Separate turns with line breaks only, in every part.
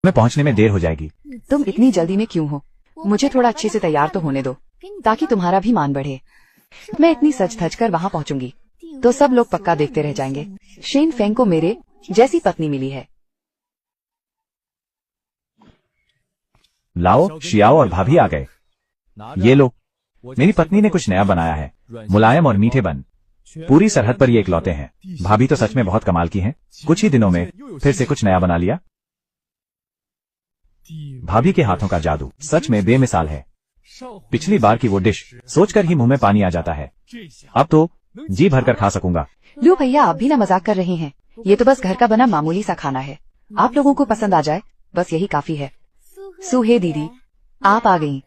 में पहुंचने में देर हो जाएगी।
तुम इतनी जल्दी में क्यों हो? मुझे थोड़ा अच्छे से तैयार तो होने दो ताकि तुम्हारा भी मान बढ़े। मैं इतनी सज धज कर वहाँ पहुँचूंगी तो सब लोग पक्का देखते रह जाएंगे। शेन फेंग को मेरे जैसी पत्नी मिली है।
लाओ, शियाओ और भाभी आ गए। ये लो, मेरी पत्नी ने कुछ नया बनाया है। मुलायम और मीठे बन। पूरी सरहद पर ये इकलौते हैं। भाभी तो सच में बहुत कमाल की हैं। कुछ ही दिनों में फिर से कुछ नया बना लिया। भाभी के हाथों का जादू सच में बेमिसाल है। पिछली बार की वो डिश सोचकर ही मुंह में पानी आ जाता है। अब तो जी भरकर खा सकूंगा।
लू भैया, आप भी ना मजाक कर रहे हैं। ये तो बस घर का बना मामूली सा खाना है। आप लोगों को पसंद आ जाए बस यही काफी है। सुहे दीदी, आप आ गई।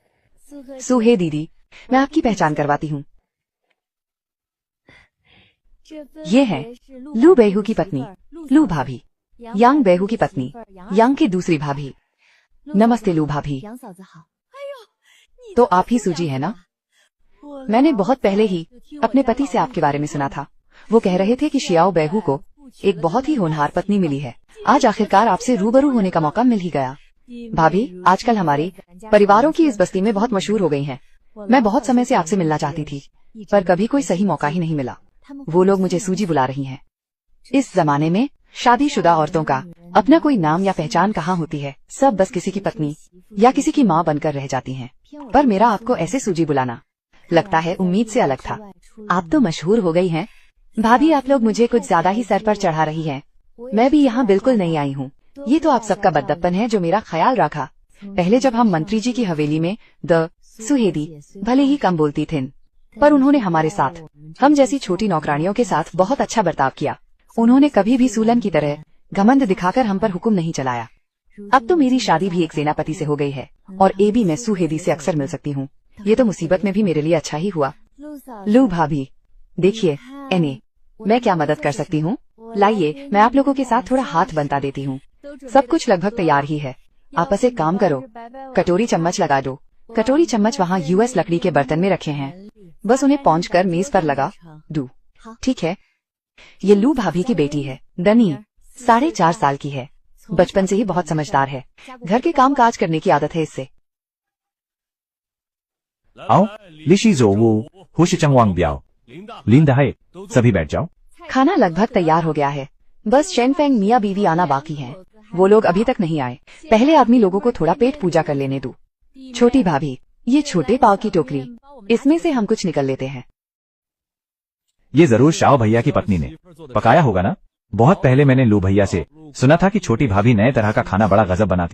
सुहे दीदी, मैं आपकी पहचान करवाती हूँ। ये है लू बेहू की पत्नी लू भाभी, यांग बेहू की पत्नी, यांग की दूसरी भाभी। नमस्ते लू भाभी। तो आप ही सूजी है ना? मैंने बहुत पहले ही अपने पति से आपके बारे में सुना था। वो कह रहे थे कि शियाओ बेहू को एक बहुत ही होनहार पत्नी मिली है। आज आखिरकार आपसे रूबरू होने का मौका मिल ही गया। भाभी, आजकल हमारी परिवारों की इस बस्ती में बहुत मशहूर हो गई हैं। मैं बहुत समय से आपसे मिलना चाहती थी पर कभी कोई सही मौका ही नहीं मिला। वो लोग मुझे सूजी बुला रही हैं। इस जमाने में शादीशुदा औरतों का अपना कोई नाम या पहचान कहाँ होती है। सब बस किसी की पत्नी या किसी की माँ बनकर रह जाती हैं। पर मेरा आपको ऐसे सूजी बुलाना लगता है उम्मीद से अलग था। आप तो मशहूर हो गई हैं। भाभी, आप लोग मुझे कुछ ज्यादा ही सर पर चढ़ा रही हैं। मैं भी यहाँ बिल्कुल नहीं आई हूँ। ये तो आप सबका बदप्पन है जो मेरा ख्याल रखा। पहले जब हम मंत्री जी की हवेली में द सुहेदी भले ही कम बोलती थीं, पर उन्होंने हमारे साथ, हम जैसी छोटी नौकरानियों के साथ बहुत अच्छा बर्ताव किया। उन्होंने कभी भी सूलन की तरह घमंड दिखाकर हम पर हुक्म नहीं चलाया। अब तो मेरी शादी भी एक सेनापति से हो गई है और भी मैं सुहेदी से अक्सर मिल सकती हूँ। ये तो मुसीबत में भी मेरे लिए अच्छा ही हुआ। लू भाभी, देखिए एने, मैं क्या मदद कर सकती हूँ? लाइए, मैं आप लोगों के साथ थोड़ा हाथ बनता देती हूँ। सब कुछ लगभग तैयार ही है। आप बस एक काम करो, कटोरी चम्मच लगा दो। कटोरी चम्मच वहाँ यूएस लकड़ी के बर्तन में रखे हैं, बस उन्हें पहुँच कर मेज पर लगा दो। ठीक है। ये लू भाभी की बेटी है दनी, 4.5 साल की है। बचपन से ही बहुत समझदार है। घर के काम काज करने की आदत है इससे।
आओ, लिशी जो वो हुश चंगवांग ब्याओ। लिंदा है, सभी बैठ जाओ।
खाना लगभग तैयार हो गया है। बस शेन फेंग मियाँ बीवी आना बाकी हैं। वो लोग अभी तक नहीं आए। पहले आदमी लोगों को थोड़ा पेट पूजा कर लेने दो। छोटी भाभी, ये छोटे पाव की टोकरी, इसमें से हम कुछ निकल लेते हैं।
ये जरूर शाओ भैया की पत्नी ने पकाया होगा ना? बहुत पहले मैंने लू भैया से सुना था कि छोटी भाभी नए तरह का खाना बड़ा गजब बनाती।